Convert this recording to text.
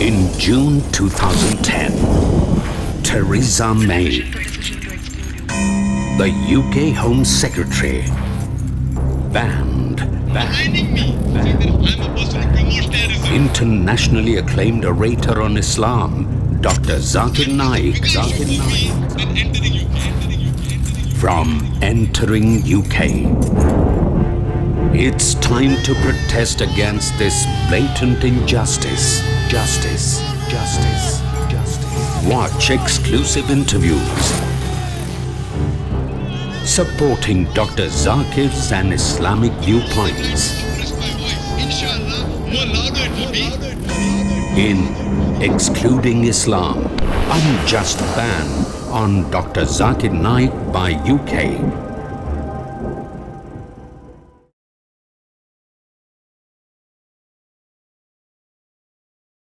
In June 2010, Theresa May, the UK Home Secretary, banned internationally acclaimed orator on Islam, Dr. Zakir Naik, from entering UK. It's time to protest against this blatant injustice. Justice. Watch exclusive interviews supporting Dr. Zakir's and Islamic viewpoints in Excluding Islam, Unjust ban on Dr. Zakir Naik by UK.